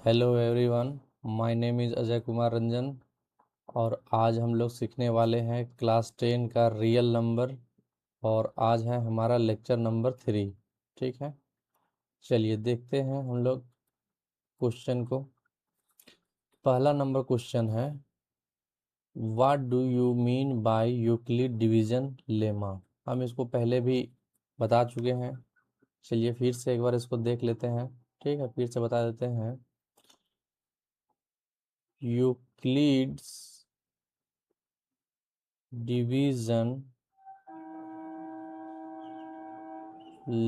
Hello everyone, my name is Ajay Kumar Ranjan. और आज हम लोग सीखने वाले हैं क्लास 10 का रियल नंबर। और आज है हमारा लेक्चर नंबर 3। ठीक है, चलिए देखते हैं हम लोग क्वेश्चन को। पहला नंबर क्वेश्चन है, what do you mean by Euclid division lemma. हम इसको पहले भी बता चुके हैं। चलिए फिर से एक बार इसको देख लेते हैं। ठीक है, फिर से बता देते हैं। Euclid's division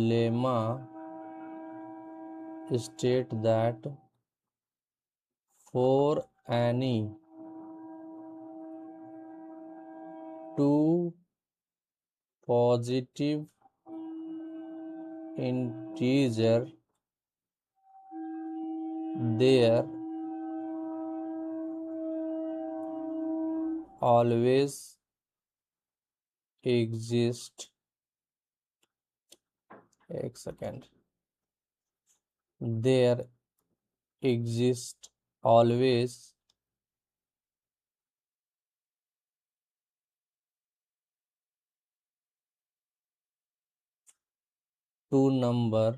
lemma state that for any two positive integer there always exist, एक second, there exist always two number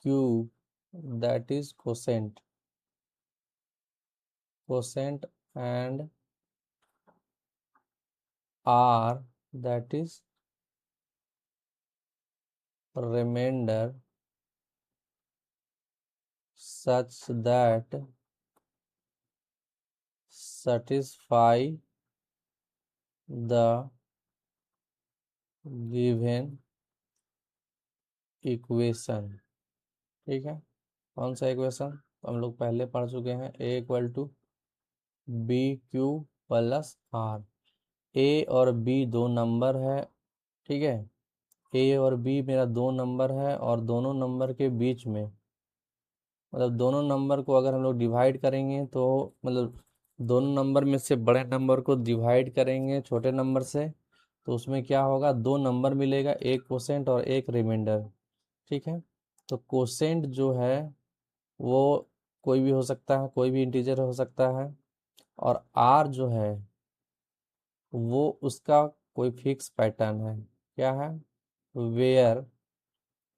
cube, that is quotient and r, that is remainder, such that satisfy the given equation. ठीक है, कौन सा equation? तो हम लोग पहले पढ़ चुके हैं, A equal to B Q plus R. A और बी दो नंबर है। ठीक है, ए और बी मेरा दो नंबर है और दोनों नंबर के बीच में, मतलब दोनों नंबर को अगर हम लोग डिवाइड करेंगे तो मतलब दोनों नंबर में से बड़े नंबर को डिवाइड करेंगे छोटे नंबर से, तो उसमें क्या होगा, दो नंबर मिलेगा, एक कोसेंट और एक रिमाइंडर। ठीक है, तो कोसेंट जो है वो कोई भी हो सकता है, कोई भी इंटीजर हो सकता है। और आर जो है वो उसका कोई फिक्स पैटर्न है। क्या है? वेयर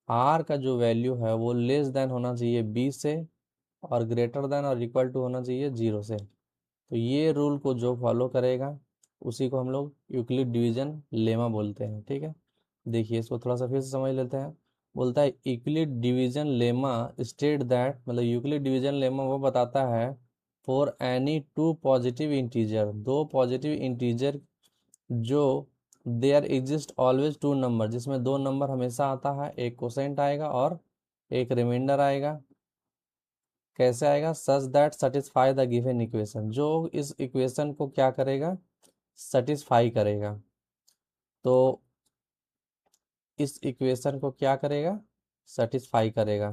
आर का जो वैल्यू है वो लेस देन होना चाहिए बी से और ग्रेटर देन और इक्वल टू होना चाहिए 0 से। तो ये रूल को जो फॉलो करेगा उसी को हम लोग यूक्लिड डिवीजन लेमा बोलते हैं। ठीक है, देखिए इसको थोड़ा सा फिर से समझ लेते हैं। बोलता है Euclid division lemma state that, मतलब यूक्लिड डिवीजन लेमा वो बताता है for any two positive integer, दो पॉजिटिव इंटीजर जो there exist always two number, जिसमें दो नंबर हमेशा आता है, एक कोसेंट आएगा और एक रिमाइंडर आएगा। कैसे आएगा? Such that satisfy the given equation, जो इस इक्वेशन को क्या करेगा, सेटिस्फाई करेगा। तो इस इक्वेशन को क्या करेगा, सेटिस्फाई करेगा।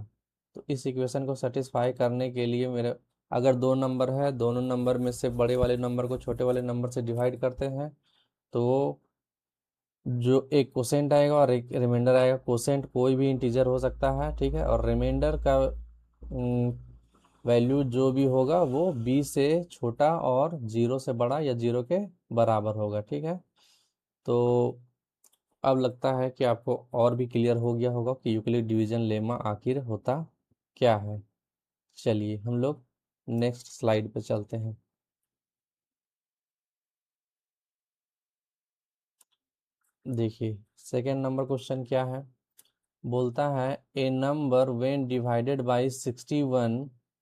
तो इस इक्वेशन को सेटिस्फाई करने के लिए मेरे अगर दो नंबर है, दोनों नंबर में से बड़े वाले नंबर को छोटे वाले नंबर से डिवाइड करते हैं तो जो एक कोसेंट आएगा और एक रिमाइंडर आएगा। कोसेंट कोई भी इंटीजर हो सकता है, ठीक है, और रिमाइंडर का वैल्यू जो भी होगा वो बी से छोटा और 0 से बड़ा या 0 के बराबर होगा। ठीक है, तो अब लगता है कि आपको और भी क्लियर हो गया होगा कि यूक्लिड डिवीजन लेमा आखिर होता क्या है। चलिए हम लोग नेक्स्ट स्लाइड पे चलते हैं। देखिए सेकेंड नंबर क्वेश्चन क्या है। बोलता है a number when divided by 61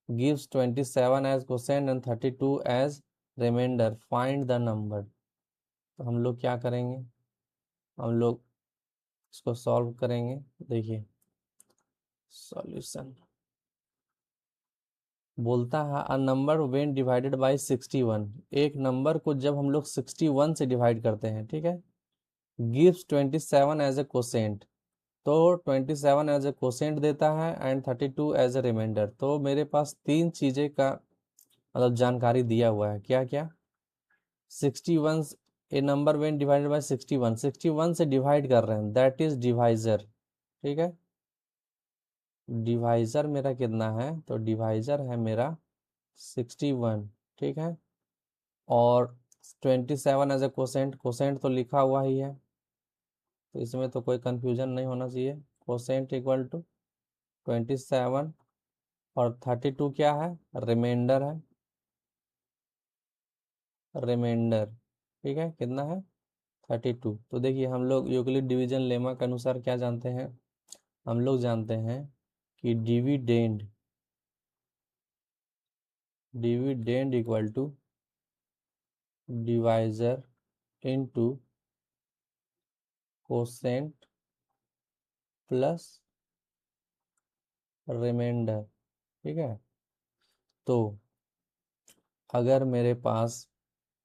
gives 27 as quotient and 32 as remainder, find the number. तो हम लोग क्या करेंगे, हम लोग इसको सॉल्व करेंगे। देखिए सॉल्यूशन बोलता है a number when divided by 61, एक नंबर को जब हम लोग 61 से डिवाइड करते हैं, ठीक है, गिव्स 27 एज ए क्वोशेंट, तो 27 एज ए क्वोशेंट देता है एंड 32 एज ए रिमाइंडर। तो मेरे पास तीन चीजें का मतलब जानकारी दिया हुआ है। क्या क्या? 61, ए नंबर व्हेन डिवाइडेड बाय 61, 61 से डिवाइड कर रहे हैं, दैट इज डिवाइजर। ठीक है, डिवाइजर मेरा कितना है, तो डिवाइजर है मेरा 61, ठीक है। और 27 एज ए कोसेंट, कोसेंट तो लिखा हुआ ही है, तो इसमें तो कोई कंफ्यूजन नहीं होना चाहिए। कोसेंट इक्वल टू 27, और 32 क्या है, रिमाइंडर है, रिमाइंडर, ठीक है। कितना है, 32। तो देखिए हम लोग यूक्लिड डिवीजन लेमा के अनुसार क्या जानते हैं, हम लोग जानते हैं कि dividend, dividend equal to divisor into quotient plus remainder, ठीक है। तो अगर मेरे पास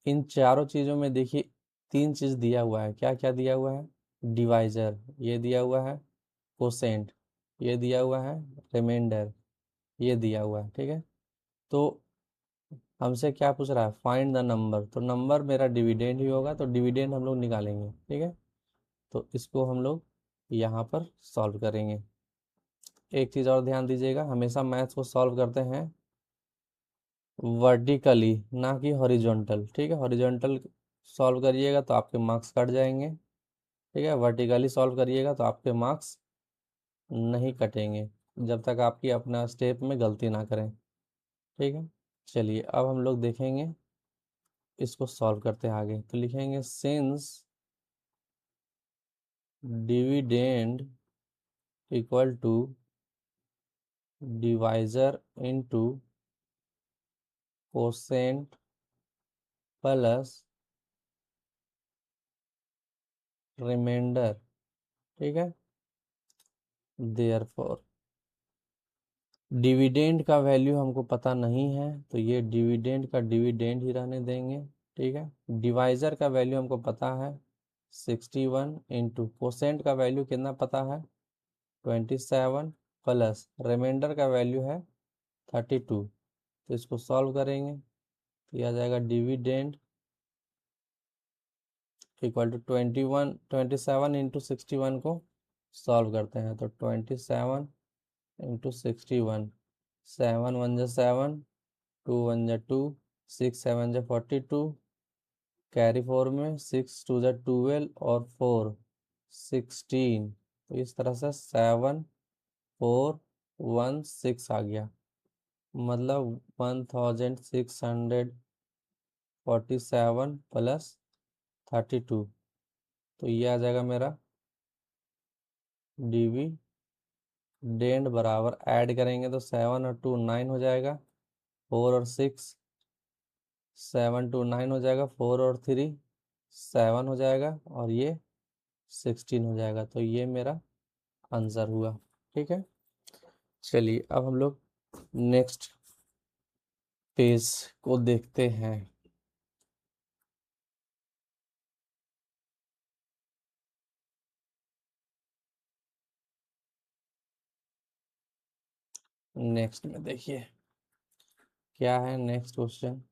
इन चारों चीज़ों में देखिए तीन चीज़ दिया हुआ है, क्या क्या दिया हुआ है, डिवाइजर ये दिया हुआ है, कोसेंट ये दिया हुआ है, रिमाइंडर ये दिया हुआ है, ठीक है। तो हमसे क्या पूछ रहा है, फाइंड द नंबर, तो नंबर मेरा डिविडेंड ही होगा, तो डिविडेंड हम लोग निकालेंगे, ठीक है। तो इसको हम लोग यहाँ पर सॉल्व करेंगे। एक चीज़ और ध्यान दीजिएगा, हमेशा मैथ्स को सॉल्व करते हैं वर्टिकली, ना कि हॉरिजॉन्टल, ठीक है। हॉरिजॉन्टल सॉल्व करिएगा तो आपके मार्क्स कट जाएंगे, ठीक है। वर्टिकली सॉल्व करिएगा तो आपके मार्क्स नहीं कटेंगे, जब तक आपकी अपना स्टेप में गलती ना करें, ठीक है। चलिए अब हम लोग देखेंगे, इसको सॉल्व करते हैं आगे। तो लिखेंगे since dividend equal to divisor into quotient plus remainder, ठीक है। देयरफॉर डिविडेंड का वैल्यू हमको पता नहीं है, तो ये डिविडेंड का डिविडेंड ही रहने देंगे, ठीक है। डिवाइजर का वैल्यू हमको पता है 61, इंटू कोसेंट का वैल्यू कितना पता है 27, प्लस रिमाइंडर का वैल्यू है 32। तो इसको सॉल्व करेंगे तो यह आ जाएगा डिविडेंड इक्वल टू 27 इंटू 61 को सॉल्व करते हैं, तो 27 इंटू 61, 7 1 जा 7, 2 1 जा 2, 6 7 जा 42, कैरी 4 में 6 2 जा 12 और 4 16। तो इस तरह से 7 4 1 6 आ गया, मतलब 1647 प्लस 32। तो ये आ जाएगा मेरा डिविडेंड बराबर, ऐड करेंगे तो 7 और 2 9 हो जाएगा, 4 और 6 7 2 9 हो जाएगा, 4 और 3 7 हो जाएगा, और ये 16 हो जाएगा। तो ये मेरा आंसर हुआ, ठीक है। चलिए अब हम लोग नेक्स्ट पेज को देखते हैं। नेक्स्ट में देखिए क्या है, नेक्स्ट क्वेश्चन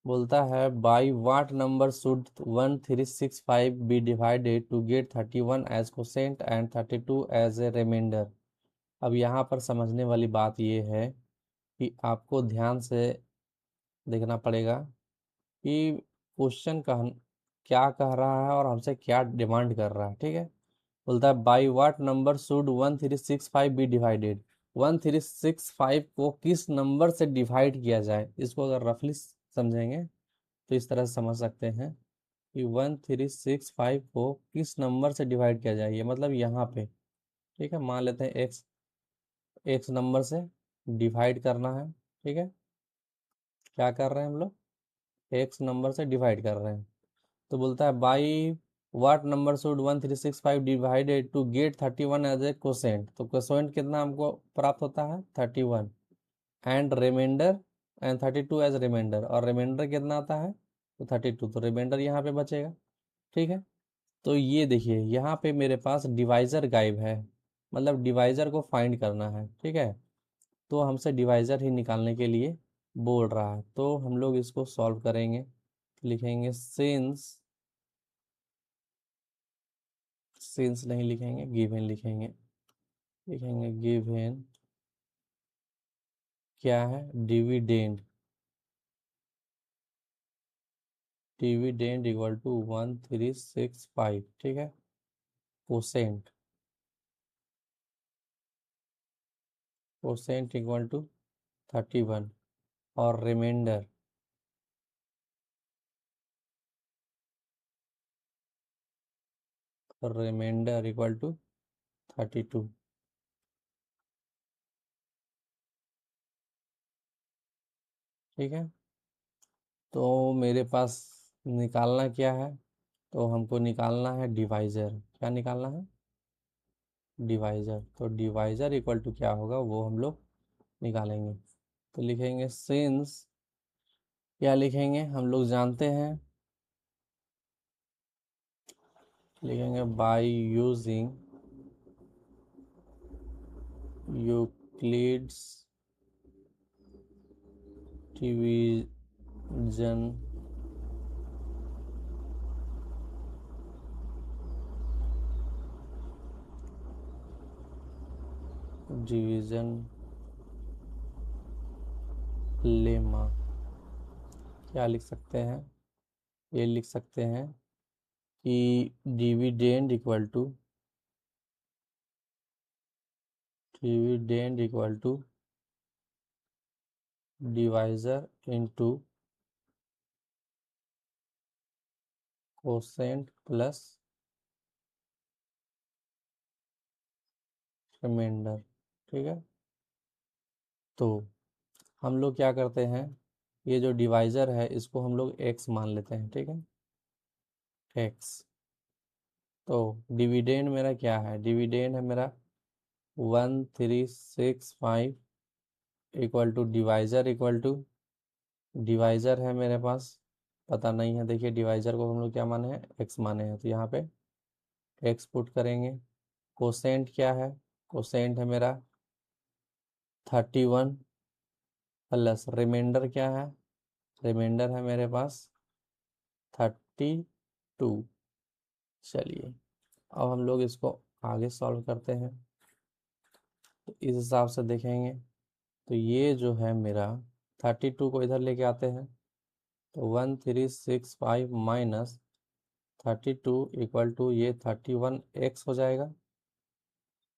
बोलता है by what number should 1365 be divided to get 31 as quotient and 32 as a remainder. अब यहाँ पर समझने वाली बात ये है कि आपको ध्यान से देखना पड़ेगा कि क्वेश्चन क्या कह रहा है और हमसे क्या डिमांड कर रहा है, ठीक है। बोलता है by what number should 1365 be divided, 1365 को किस नंबर से डिवाइड किया जाए। इसको अगर रफली समझेंगे तो इस तरह से समझ सकते हैं कि 1365 को किस नंबर से डिवाइड किया जाए, ये मतलब यहाँ पे, ठीक है। मान लेते हैं एक्स नंबर से डिवाइड करना है, ठीक है। क्या कर रहे हैं हम लोग, एक्स नंबर से डिवाइड कर रहे हैं। तो बोलता है by what number should 1365 divided to get 31 as a quotient. तो कोसेंट कितना हमको प्राप्त होता है 31, and remainder and 32 as remainder, और रिमाइंडर कितना आता है तो 32, तो रिमाइंडर यहाँ पे बचेगा, ठीक है। तो ये देखिए यहाँ पे मेरे पास डिवाइजर गायब है, मतलब डिवाइजर को फाइंड करना है, ठीक है। तो हमसे डिवाइजर ही निकालने के लिए बोल रहा है, तो हम लोग इसको सॉल्व करेंगे। लिखेंगे सिंस नहीं लिखेंगे, गिवन लिखेंगे, लिखेंगे गिवन क्या है? डिविडेंड। डिविडेंड इक्वल टू 1365, ठीक है। कोसेंट, कोसेंट इक्वल टू 31, और रिमाइंडर, रिमाइंडर इक्वल टू 32, ठीक है। तो मेरे पास निकालना क्या है? तो हमको निकालना है डिवाइजर। क्या निकालना है? डिवाइजर। तो डिवाइजर इक्वल टू क्या होगा वो हम लोग निकालेंगे। तो लिखेंगे सिंस, क्या लिखेंगे हम लोग जानते हैं, लिखेंगे by using Euclid's division division lemma. क्या लिख सकते हैं? ये लिख सकते हैं कि dividend equal to, dividend equal to divisor into quotient plus remainder, ठीक है। तो हम लोग क्या करते हैं, ये जो डिवाइजर है इसको हम लोग x मान लेते हैं, ठीक है, x। तो डिविडेंड मेरा क्या है? डिविडेंड है मेरा 1365 equal to divisor, equal to divisor है मेरे पास, पता नहीं है। देखिए डिवाइजर को हम लोग क्या माने हैं? x माने हैं, तो यहाँ पे x पुट करेंगे। कोसेंट क्या है? कोसेंट है मेरा 31, प्लस रिमाइंडर क्या है? रिमाइंडर है मेरे पास 32। चलिए अब हम लोग इसको आगे सॉल्व करते हैं। तो इस हिसाब से देखेंगे तो ये जो है मेरा 32 को इधर लेके आते हैं, तो 1365 माइनस 32 इक्वल टू ये 31x हो जाएगा।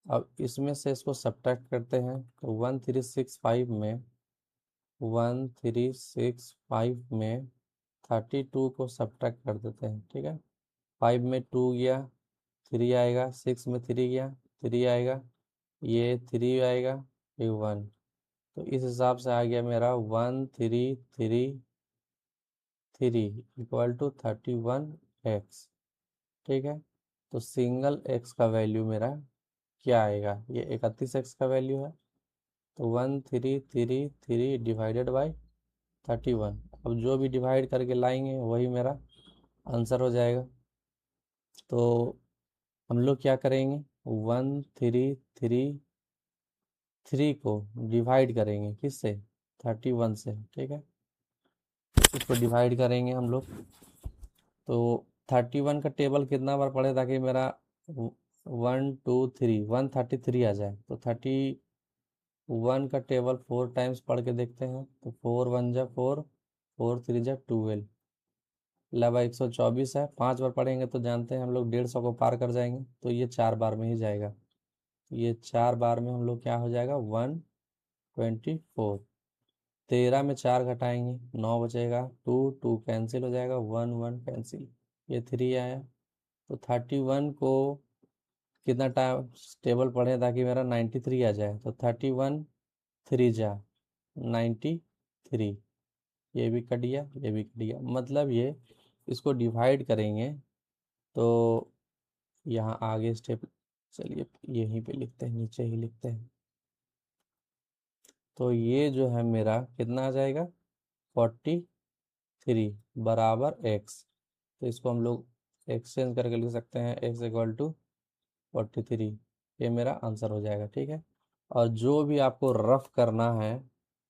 अब इसमें से इसको सब्ट्रैक्ट करते हैं, तो 1365 में 32 को सब्ट्रैक्ट कर देते हैं, ठीक है। 5 में 2 गया, 3 आएगा, 6 में 3 गया, 3 आएगा, ये 3 आएगा, ये 1। तो इस हिसाब से आ गया मेरा 1333 इक्वल टू 31x, ठीक है। तो सिंगल x का वैल्यू मेरा क्या आएगा? ये 31x का वैल्यू है, तो 1333 डिवाइडेड बाई 31। अब जो भी डिवाइड करके लाएंगे वही मेरा आंसर हो जाएगा। तो हम लोग क्या करेंगे, 1333 को डिवाइड करेंगे किससे? 31 से, ठीक है। इसको डिवाइड करेंगे हम लोग, तो 31 का टेबल कितना बार पढ़े ताकि मेरा 133 आ जाए। तो 31 का टेबल 4 टाइम्स पढ़ के देखते हैं, तो 4 1 जा 4, 4 3 जा 12, लगा 124 है। 5 बार पढ़ेंगे तो जानते हैं हम लोग 150 को पार कर जाएंगे, तो ये 4 बार में ही जाएगा। ये 4 बार में हम लोग क्या हो जाएगा? 124। 13 में 4 घटाएंगे 9 बचेगा, 2 2 कैंसिल हो जाएगा, 1 1 कैंसिल, ये 3 आया। तो 31 को कितना टाइम टेबल पढ़े ताकि मेरा 93 आ जाए, तो 31 3 जा 93, ये भी कट गया, ये भी कट गया। मतलब ये इसको डिवाइड करेंगे तो यहाँ आगे स्टेप, चलिए यहीं पे लिखते हैं, नीचे ही लिखते हैं। तो ये जो है मेरा कितना आ जाएगा? 43 बराबर x। तो इसको हम लोग एक्सचेंज करके लिख सकते हैं, x इक्वल टू 43। ये मेरा आंसर हो जाएगा, ठीक है। और जो भी आपको रफ करना है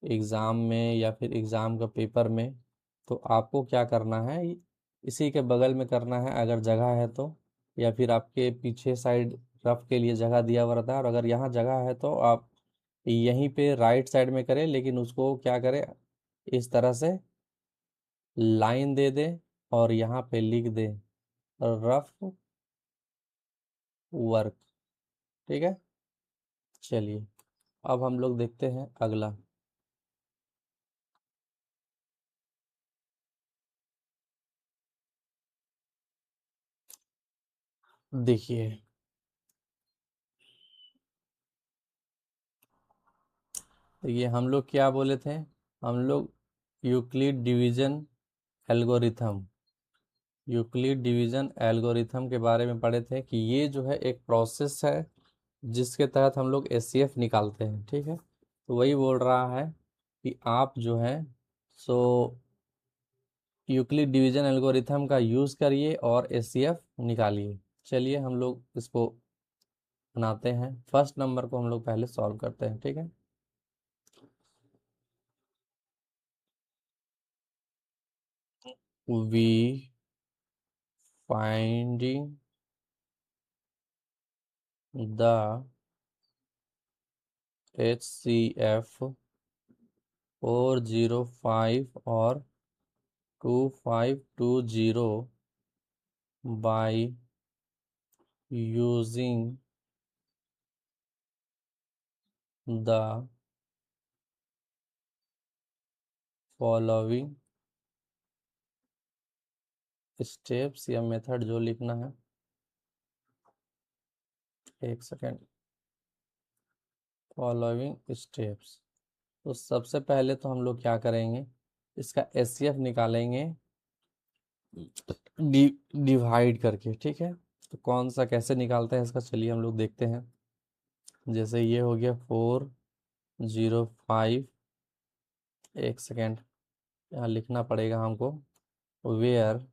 एग्ज़ाम में या फिर एग्ज़ाम का पेपर में, तो आपको क्या करना है, इसी के बगल में करना है अगर जगह है तो, या फिर आपके पीछे साइड रफ के लिए जगह दिया हुआ रहता है, और अगर यहाँ जगह है तो आप यहीं पे राइट साइड में करें, लेकिन उसको क्या करें, इस तरह से लाइन दे दे और यहाँ पे लिख दे रफ वर्क। ठीक है, चलिए अब हम लोग देखते हैं अगला। देखिए ये हम लोग क्या बोले थे, हम लोग Euclid division algorithm, Euclid division algorithm के बारे में पढ़े थे कि ये जो है एक प्रोसेस है जिसके तहत हम लोग एचसीएफ निकालते हैं। ठीक है, तो वही बोल रहा है कि आप जो है सो यूक्लिड डिवीजन एल्गोरिथम का यूज़ करिए और एचसीएफ निकालिए। चलिए हम लोग इसको बनाते हैं। फर्स्ट नंबर को हम लोग पहले सॉल्व करते हैं। ठीक है, वी फाइंडिंग द HCF 405 और 2520 by using the following steps या मेथड जो लिखना है, एक सेकेंड, फॉलोइंग स्टेप्स। तो सबसे पहले तो हम लोग क्या करेंगे, इसका एचसीएफ निकालेंगे डिवाइड करके। ठीक है, तो कौन सा कैसे निकालते हैं इसका, चलिए हम लोग देखते हैं। जैसे ये हो गया 405, एक सेकेंड यहाँ लिखना पड़ेगा हमको, where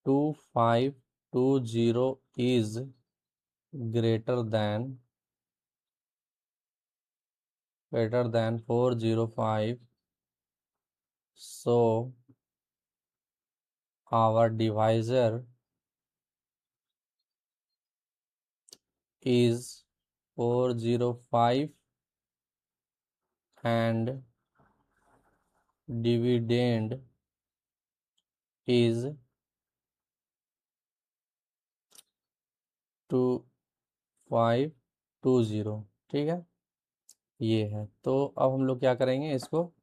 2520 is greater than 405, so our divisor is 405 and dividend is 2520। ठीक है, ये है। तो अब हम लोग क्या करेंगे, इसको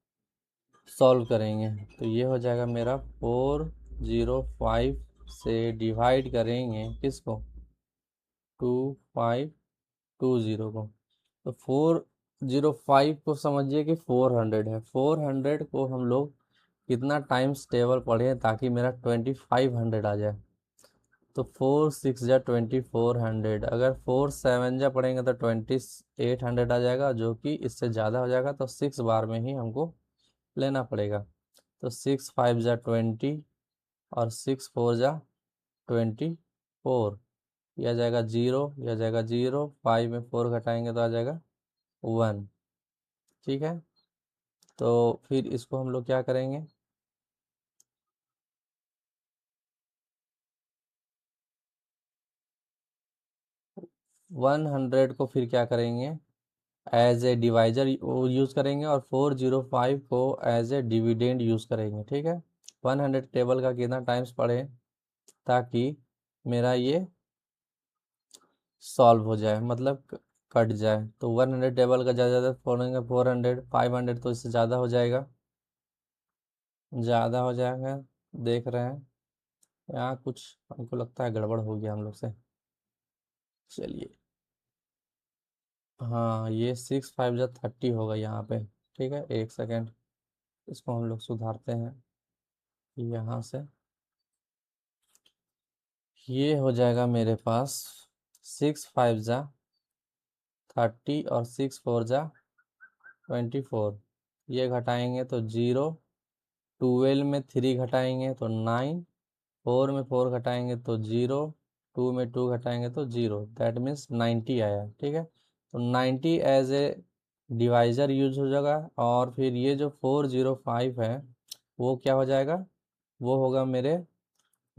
सॉल्व करेंगे। तो ये हो जाएगा मेरा 405 से डिवाइड करेंगे किसको, 2520 को। तो 405 को समझिए कि 400 है, 400 को हम लोग कितना टाइम्स टेबल पढ़े ताकि मेरा 2500 आ जाए। तो 4 6 जा 2400, अगर 4 7 जा पढ़ेंगे तो 2800 आ जाएगा, जो कि इससे ज़्यादा हो जाएगा तो 6 बार में ही हमको लेना पड़ेगा। तो 6 5 जा 20 और 6 4 जा 24, यह आ जाएगा 0, यह आ जाएगा 0, 5 में 4 घटाएंगे तो आ जाएगा 1। ठीक है, तो फिर इसको हम लोग क्या करेंगे, 100 को फिर क्या करेंगे, एज ए डिवाइजर यूज़ करेंगे और 405 को एज ए डिविडेंड यूज़ करेंगे। ठीक है, 100 टेबल का कितना टाइम्स पढ़े ताकि मेरा ये सॉल्व हो जाए, मतलब कट जाए। तो 100 टेबल का ज़्यादा ज़्यादा पढ़ेंगे, 400 500 तो इससे ज़्यादा हो जाएगा, ज़्यादा हो जाएगा। देख रहे हैं यहाँ कुछ हमको लगता है गड़बड़ हो गया हम लोग से। चलिए, हाँ ये 6 5 जा 30 होगा यहाँ पे। ठीक है, एक सेकेंड, इसको हम लोग सुधारते हैं यहाँ से। ये हो जाएगा मेरे पास 6 5 जा 30 और 6 4 जा 24, ये घटाएंगे तो 0, 12 में 3 घटाएंगे तो 9, 4 में 4 घटाएंगे तो 0, 2 में 2 घटाएंगे तो 0, दैट मीन्स 90 आया। ठीक है, तो 90 एज ए डिवाइजर यूज हो जाएगा। और फिर ये जो 405 है वो क्या हो जाएगा, वो होगा मेरे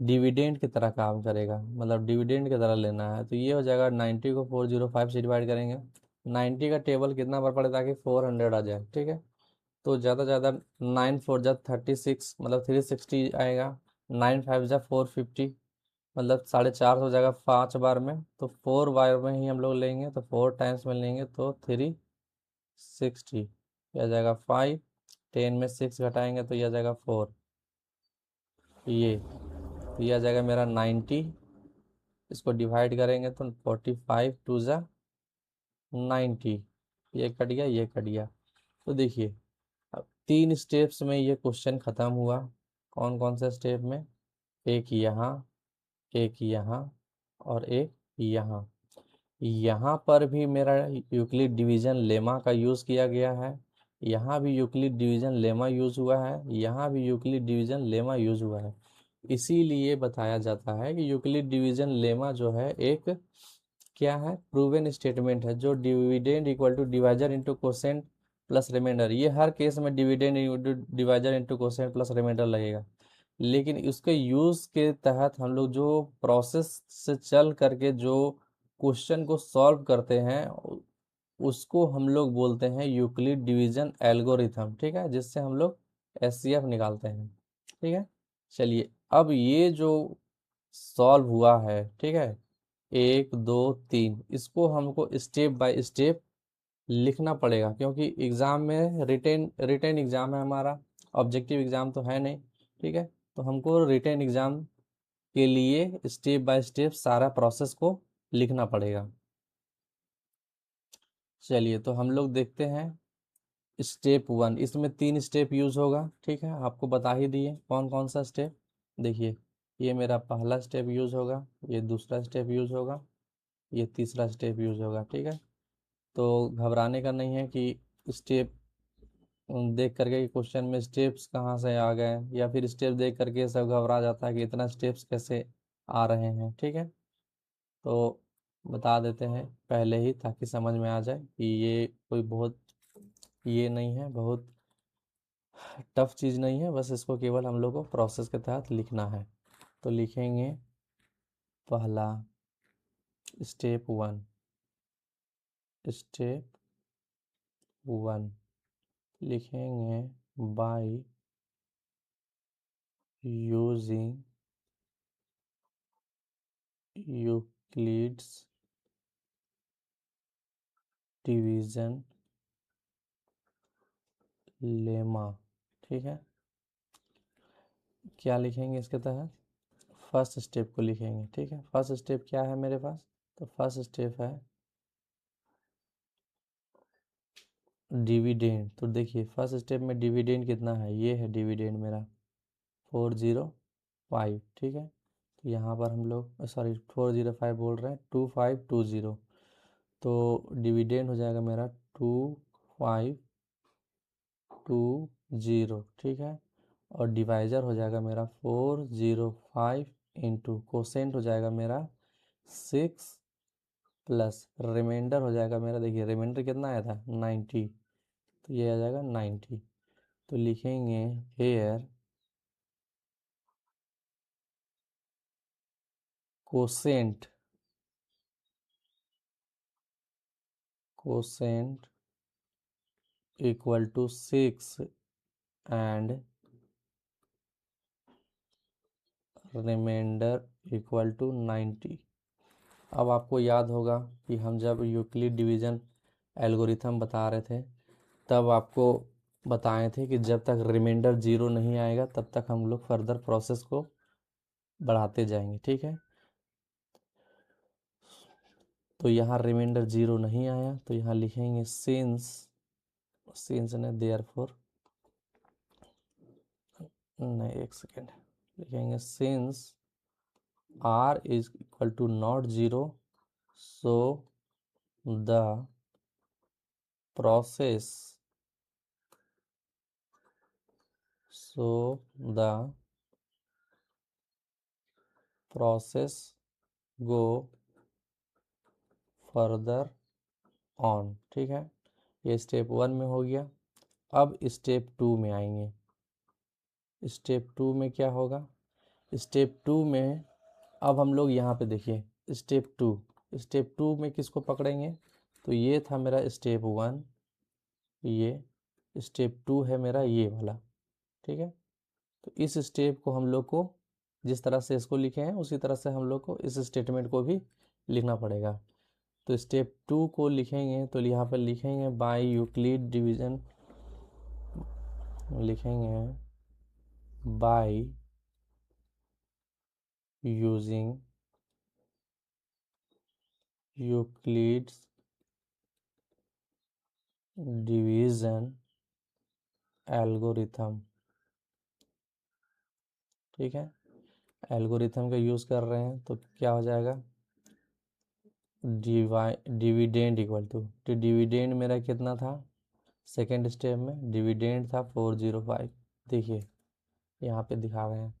डिविडेंड की तरह काम करेगा, मतलब डिविडेंड की तरह लेना है। तो ये हो जाएगा 90 को 405 से डिवाइड करेंगे, 90 का टेबल कितना बार पड़े ताकि 400 आ जाए, ठीक है। तो ज़्यादा ज़्यादा 9 4 जा 36, मतलब 360 आएगा, 9 5 जा 450, मतलब 450 हो जाएगा 5 बार में। तो 4 बार में ही हम लोग लेंगे, तो 4 टाइम्स में लेंगे तो 360, यह आ जाएगा 5, 10 में 6 घटाएंगे तो यह आ जाएगा 4, ये आ जाएगा मेरा 90। इसको डिवाइड करेंगे तो 45 2 जा 90, ये कट गया ये कट गया। तो देखिए अब 3 स्टेप्स में ये क्वेश्चन खत्म हुआ। कौन कौन से स्टेप में? एक यहाँ, एक यहाँ, और एक यहाँ। यहाँ पर भी मेरा यूक्लिड डिवीजन लेमा का यूज़ किया गया है, यहाँ भी यूक्लिड डिवीजन लेमा यूज़ हुआ है, यहाँ भी यूक्लिड डिवीजन लेमा यूज़ हुआ है। इसीलिए बताया जाता है कि यूक्लिड डिवीजन लेमा जो है एक क्या है, प्रूवन स्टेटमेंट है, जो dividend equal to divisor into quotient plus remainder, ये हर केस में dividend into divisor into quotient plus remainder लगेगा। लेकिन उसके यूज़ के तहत हम लोग जो प्रोसेस से चल करके जो क्वेश्चन को सॉल्व करते हैं उसको हम लोग बोलते हैं यूक्लिड डिवीजन एल्गोरिथम, ठीक है, जिससे हम लोग एचसीएफ निकालते हैं, ठीक है। चलिए अब ये जो सॉल्व हुआ है, ठीक है, 1 2 3, इसको हमको स्टेप बाय स्टेप लिखना पड़ेगा, क्योंकि एग्जाम में रिटेन रिटेन एग्जाम है हमारा, ऑब्जेक्टिव एग्जाम तो है नहीं, ठीक है। तो हमको रिटेन एग्जाम के लिए स्टेप बाय स्टेप सारा प्रोसेस को लिखना पड़ेगा। चलिए तो हम लोग देखते हैं स्टेप 1, इसमें 3 स्टेप यूज होगा, ठीक है, आपको बता ही दिए कौन कौन सा स्टेप। देखिए ये मेरा पहला स्टेप यूज होगा, ये दूसरा स्टेप यूज होगा, ये तीसरा स्टेप यूज होगा, ठीक है। तो घबराने का नहीं है कि स्टेप देख करके कि क्वेश्चन में स्टेप्स कहाँ से आ गए, या फिर स्टेप देख करके सब घबरा जाता है कि इतना स्टेप्स कैसे आ रहे हैं, ठीक है। तो बता देते हैं पहले ही ताकि समझ में आ जाए कि ये कोई बहुत ये नहीं है, बहुत टफ चीज़ नहीं है, बस इसको केवल हम लोग को प्रोसेस के तहत लिखना है। तो लिखेंगे पहला स्टेप 1, स्टेप 1 लिखेंगे by using Euclid's division lemma, ठीक है। क्या लिखेंगे इसके तहत? फर्स्ट स्टेप को लिखेंगे, ठीक है। फर्स्ट स्टेप क्या है मेरे पास? तो फर्स्ट स्टेप है डिविडेंड। तो देखिए फर्स्ट स्टेप में डिविडेंड कितना है, ये है डिविडेंड मेरा 405, ठीक है। तो यहाँ पर हम लोग सॉरी 405 बोल रहे हैं, 2520, तो डिविडेंड हो जाएगा मेरा 2520, ठीक है। और डिवाइजर हो जाएगा मेरा 405 इंटू कोसेंट हो जाएगा मेरा 6 प्लस रिमाइंडर हो जाएगा मेरा, देखिए रिमाइंडर कितना आया था 90, तो ये आ जाएगा 90। तो लिखेंगे here quotient, quotient equal to 6 and remainder equal to 90। अब आपको याद होगा कि हम जब यूक्लिड डिवीजन एल्गोरिथम बता रहे थे तब आपको बताए थे कि जब तक रिमाइंडर 0 नहीं आएगा तब तक हम लोग फर्दर प्रोसेस को बढ़ाते जाएंगे, ठीक है। तो यहाँ रिमाइंडर 0 नहीं आया तो यहाँ लिखेंगे सिंस ने देयरफॉर, नहीं एक सेकेंड, लिखेंगे since r is equal to not 0, so the process so the process go further on, ठीक है। ये स्टेप 1 में हो गया। अब स्टेप 2 में आएंगे। स्टेप 2 में क्या होगा? स्टेप 2 में अब हम लोग यहाँ पे देखिए स्टेप टू में किसको पकड़ेंगे, तो ये था मेरा स्टेप 1, ये स्टेप 2 है मेरा ये वाला, ठीक है। तो इस स्टेप को हम लोग को जिस तरह से इसको लिखे हैं उसी तरह से हम लोग को इस स्टेटमेंट को भी लिखना पड़ेगा। तो स्टेप 2 को लिखेंगे तो यहाँ पर लिखेंगे बाय यूक्लिड डिवीजन, लिखेंगे by using Euclid's division algorithm, ठीक है। एल्गोरिथम का यूज़ कर रहे हैं तो क्या हो जाएगा, डिविडेंड इक्वल टू डिविडेंड मेरा कितना था सेकेंड स्टेप में, डिविडेंड था 405। देखिए यहाँ पे दिखा रहे हैं,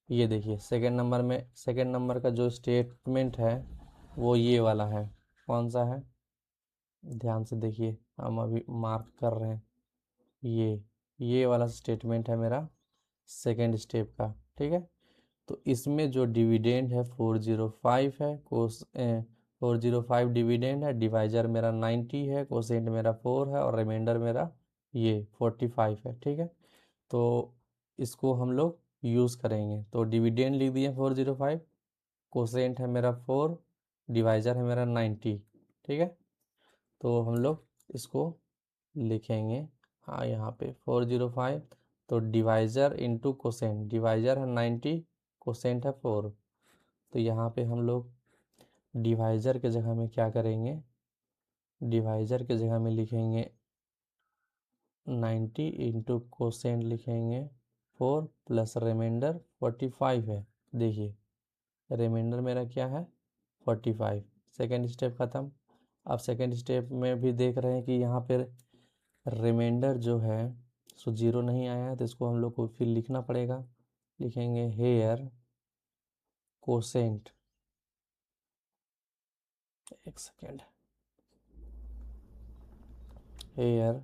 ये देखिए सेकेंड नंबर में, सेकेंड नंबर का जो स्टेटमेंट है वो ये वाला है। कौन सा है, ध्यान से देखिए, हम अभी मार्क कर रहे हैं, ये वाला स्टेटमेंट है मेरा सेकेंड स्टेप का, ठीक है। तो इसमें जो डिविडेंड है 405 है, कोस 405 डिविडेंड है, डिवाइजर मेरा 90 है, कोसेंट मेरा 4 है और रिमाइंडर मेरा ये 45 है, ठीक है। तो इसको हम लोग यूज़ करेंगे, तो डिविडेंड लिख दिए 405, कोसेंट है मेरा 4, डिवाइजर है मेरा 90, ठीक है। तो हम लोग इसको लिखेंगे, हाँ यहाँ पे 405, तो डिवाइजर इंटू कोसेंट, डिवाइजर है 90, कोसेंट है 4। तो यहाँ पे हम लोग डिवाइजर के जगह में क्या करेंगे, डिवाइजर के जगह में लिखेंगे 90 इंटू कोसेंट लिखेंगे 4 प्लस रिमाइंडर 45 है। देखिए रिमाइंडर मेरा क्या है 45। सेकेंड स्टेप ख़त्म। अब सेकेंड स्टेप में भी देख रहे हैं कि यहाँ पर रिमाइंडर जो है सो जीरो नहीं आया है, तो इसको हम लोग को फिर लिखना पड़ेगा। लिखेंगे हेयर कोसेंट, एक second, here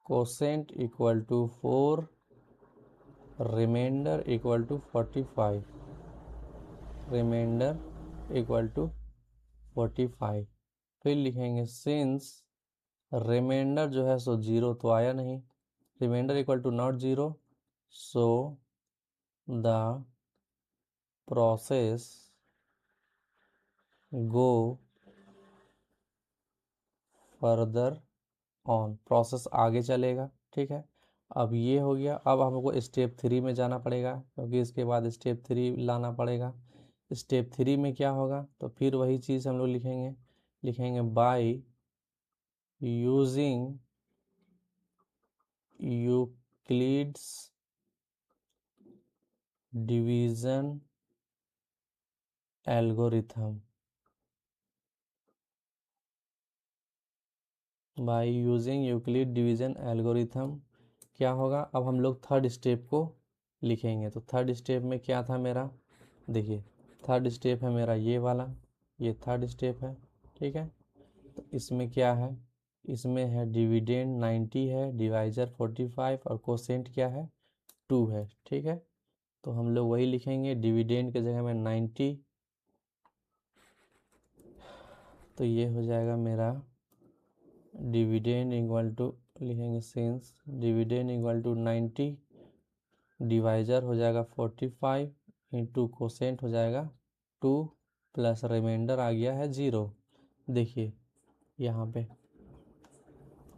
quotient equal to 4, remainder equal to 45, remainder equal to 45। फिर लिखेंगे सिंस रिमाइंडर जो है सो जीरो तो आया नहीं, remainder equal to not zero, so the process go further on, process आगे चलेगा, ठीक है। अब ये हो गया, अब हमको स्टेप 3 में जाना पड़ेगा क्योंकि इसके बाद स्टेप 3 लाना पड़ेगा। स्टेप 3 में क्या होगा, तो फिर वही चीज़ हम लोग लिखेंगे, लिखेंगे by using Euclid's division algorithm, bye using Euclid division algorithm क्या होगा, अब हम लोग थर्ड स्टेप को लिखेंगे। तो थर्ड स्टेप में क्या था मेरा, देखिए थर्ड स्टेप है मेरा ये वाला, ये थर्ड स्टेप है, ठीक है। तो इसमें क्या है, इसमें है डिविडेंड 90 है, डिवाइजर 45 और कोसेंट क्या है 2 है, ठीक है। तो हम लोग वही लिखेंगे, डिविडेंड के जगह में 90, तो ये हो जाएगा मेरा डिविडेंड इक्वल टू, लिखेंगे since dividend equal to 90, divisor हो जाएगा 45 इंटू कोसेंट हो जाएगा 2 प्लस रिमाइंडर आ गया है 0। देखिए यहाँ पे,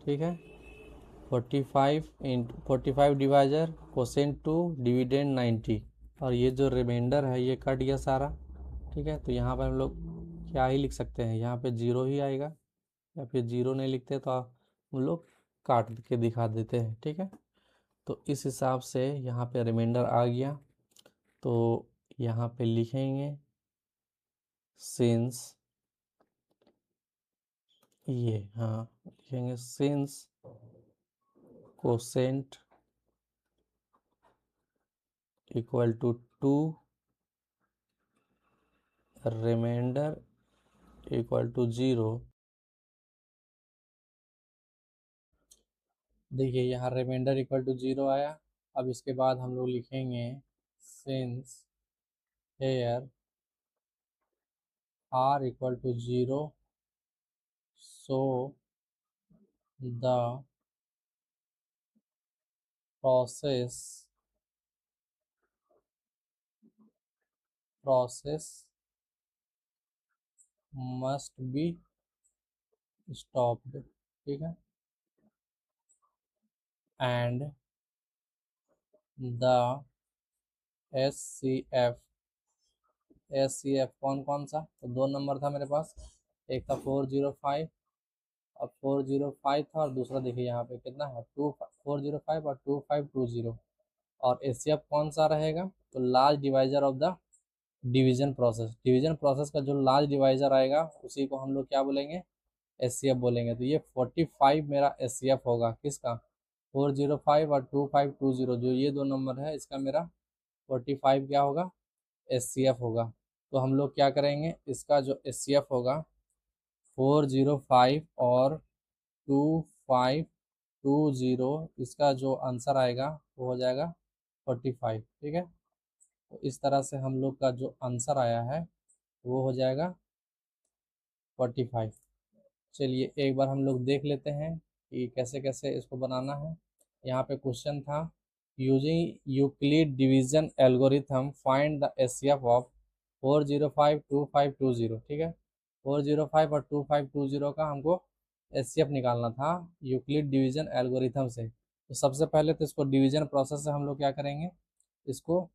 ठीक है, 45 इंटू 45 डिवाइजर कोसेंट 2 डिविडेंड 90, और ये जो रिमाइंडर है ये कट गया सारा, ठीक है। तो यहाँ पर हम लोग क्या ही लिख सकते हैं, यहाँ पे 0 ही आएगा, या फिर 0 नहीं लिखते तो हम लोग काट के दिखा देते हैं, ठीक है। तो इस हिसाब से यहाँ पे रिमाइंडर आ गया, तो यहाँ पे लिखेंगे सिंस, ये हाँ लिखेंगे since quotient equal to 2, remainder equal to 0। देखिए यहाँ रिमाइंडर इक्वल टू 0 आया, अब इसके बाद हम लोग लिखेंगे since here r equal to 0, so the process must be stopped, ठीक है, and the SCF कौन कौन सा, तो दो नंबर था मेरे पास, एक था 405, अब 405 था, और दूसरा देखिए यहाँ पे कितना है 405 और 2520, और एचसीएफ कौन सा रहेगा, तो large divisor of the division process का जो लार्ज डिवाइजर आएगा उसी को हम लोग क्या बोलेंगे, एचसीएफ बोलेंगे। तो ये 45 मेरा एचसीएफ होगा किसका, 405 और 2520, जो ये दो नंबर है इसका मेरा 45 क्या होगा, एचसीएफ होगा। तो हम लोग क्या करेंगे, इसका जो एचसीएफ होगा 405 और 2520, इसका जो आंसर आएगा वो हो जाएगा 45, ठीक है। तो इस तरह से हम लोग का जो आंसर आया है वो हो जाएगा 45। चलिए एक बार हम लोग देख लेते हैं कि कैसे कैसे इसको बनाना है। यहाँ पे क्वेश्चन था using Euclid division algorithm find the HCF of 405 2520, ठीक है। 405 और 2520 का हमको एचसीएफ निकालना था यूक्लिड डिवीजन एल्गोरिथम से। तो सबसे पहले तो इसको डिवीजन प्रोसेस से हम लोग क्या करेंगे, इसको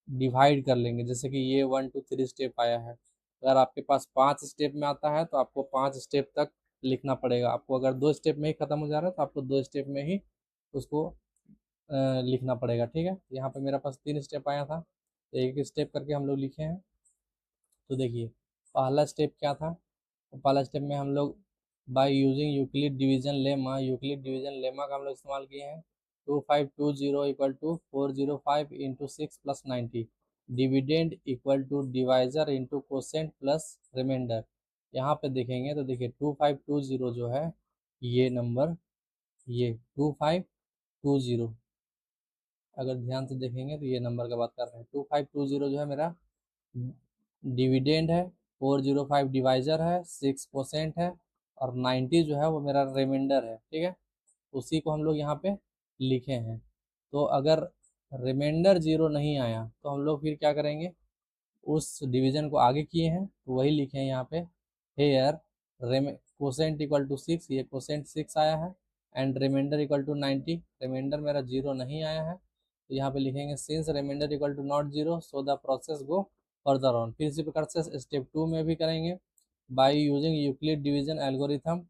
डिवाइड कर लेंगे। जैसे कि ये 1 2 3 स्टेप आया है, अगर आपके पास 5 स्टेप में आता है तो आपको 5 स्टेप तक लिखना पड़ेगा। आपको अगर 2 स्टेप में ही ख़त्म हो जा रहा है तो आपको 2 स्टेप में ही उसको लिखना पड़ेगा, ठीक है। यहाँ पे मेरे पास 3 स्टेप आया था, तो एक स्टेप करके हम लोग लिखे हैं। तो देखिए पहला स्टेप क्या था, तो पहला स्टेप में हम लोग by using Euclid division lemma का हम लोग इस्तेमाल किए हैं। 2520 equal to 405 into 6 plus 90, dividend equal to divisor into quotient plus remainder. यहाँ पे देखेंगे तो देखिए 2520 जो है ये नंबर, ये 2520, अगर ध्यान से देखेंगे तो ये नंबर का बात कर रहे हैं। 2520 जो है मेरा डिविडेंड है, 405 डिवाइजर है, 6 कोसेंट है, और 90 जो है वो मेरा रिमाइंडर है, ठीक है। उसी को हम लोग यहाँ पे लिखे हैं। तो अगर रिमाइंडर 0 नहीं आया तो हम लोग फिर क्या करेंगे, उस डिवीजन को आगे किए हैं तो वही लिखे हैं यहाँ पे, हेयर कोसेंट इक्वल टू 6, ये कोसेंट 6 आया है, and remainder equal to 90, remainder मेरा 0 नहीं आया है, तो यहाँ पे लिखेंगे since remainder equal to not 0 so the process go further on. फिर इसी प्रकार से स्टेप 2 में भी करेंगे by using Euclid division algorithm,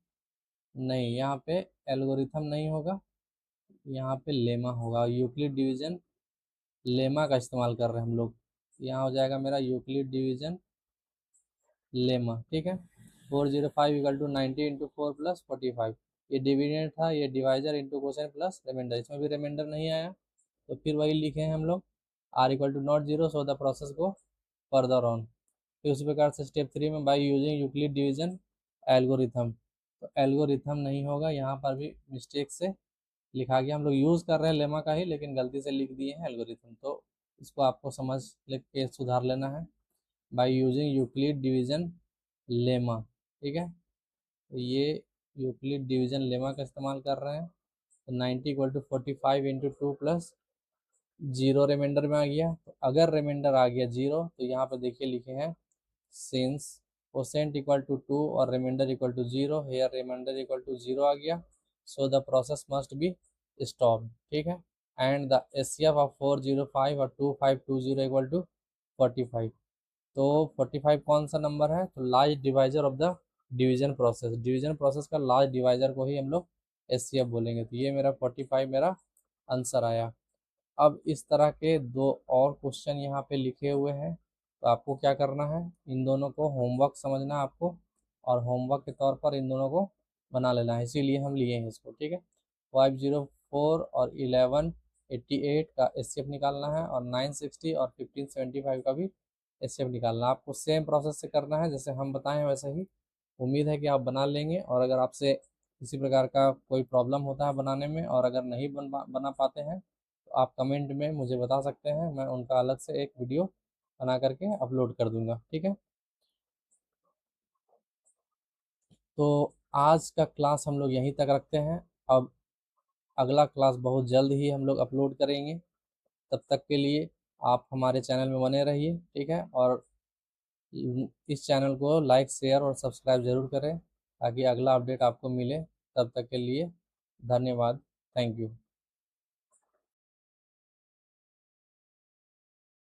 नहीं यहाँ पे एल्गोरिथम नहीं होगा, यहाँ पे लेमा होगा, यूक्लिड डिवीजन लेमा का इस्तेमाल कर रहे हैं हम लोग। यहाँ हो जाएगा मेरा यूक्लिड डिवीजन लेमा, ठीक है। 405 इक्वल टू 90 इंटू 4 प्लस 45, ये डिविडेंड था, ये divisor into quotient plus remainder, इसमें भी रिमाइंडर नहीं आया तो फिर वही लिखे हैं हम लोग, R equal to not 0 so the process को फर्दर ऑन। फिर उसी प्रकार से स्टेप 3 में by using Euclid division algorithm, तो एल्गोरिथम नहीं होगा, यहाँ पर भी मिस्टेक से लिखा गया, हम लोग यूज़ कर रहे हैं लेमा का ही लेकिन गलती से लिख दिए हैं एल्गोरिथम, तो इसको आपको समझ के सुधार लेना है। By using Euclid division lemma, ठीक है। तो ये यूक्लिड डिवीजन लेमा का इस्तेमाल कर रहे हैं। तो 90 equal to 45 into 2 plus 0 remainder में आ गया, तो अगर रिमाइंडर आ गया 0 तो यहाँ पे देखिए लिखे हैं सिंस कोसेंट इक्वल टू 2 और remainder equal to 0, here remainder equal to 0 आ गया, so the process must be stop, ठीक है। एंड द एचसीएफ ऑफ 405 और 2520 इक्वल टू 45। तो 45 कौन सा नंबर है, तो large divisor of the division process का लार्ज डिवाइजर को ही हम लोग एचसीएफ बोलेंगे। तो ये मेरा 45 मेरा आंसर आया। अब इस तरह के दो और क्वेश्चन यहाँ पे लिखे हुए हैं, तो आपको क्या करना है, इन दोनों को होमवर्क समझना है आपको, और होमवर्क के तौर पर इन दोनों को बना लेना है, इसीलिए हम लिए हैं इसको, ठीक है। 504 और 1188 का एचसीएफ निकालना है, और 960 और 1575 का भी एचसीएफ निकालना है। आपको सेम प्रोसेस से करना है जैसे हम बताएं वैसे ही। उम्मीद है कि आप बना लेंगे, और अगर आपसे किसी प्रकार का कोई प्रॉब्लम होता है बनाने में और अगर नहीं बना पाते हैं आप कमेंट में मुझे बता सकते हैं, मैं उनका अलग से एक वीडियो बना करके अपलोड कर दूंगा। ठीक है, तो आज का क्लास हम लोग यहीं तक रखते हैं। अब अगला क्लास बहुत जल्द ही हम लोग अपलोड करेंगे। तब तक के लिए आप हमारे चैनल में बने रहिए। ठीक है, और इस चैनल को लाइक शेयर और सब्सक्राइब ज़रूर करें ताकि अगला अपडेट आपको मिले। तब तक के लिए धन्यवाद। Thank you.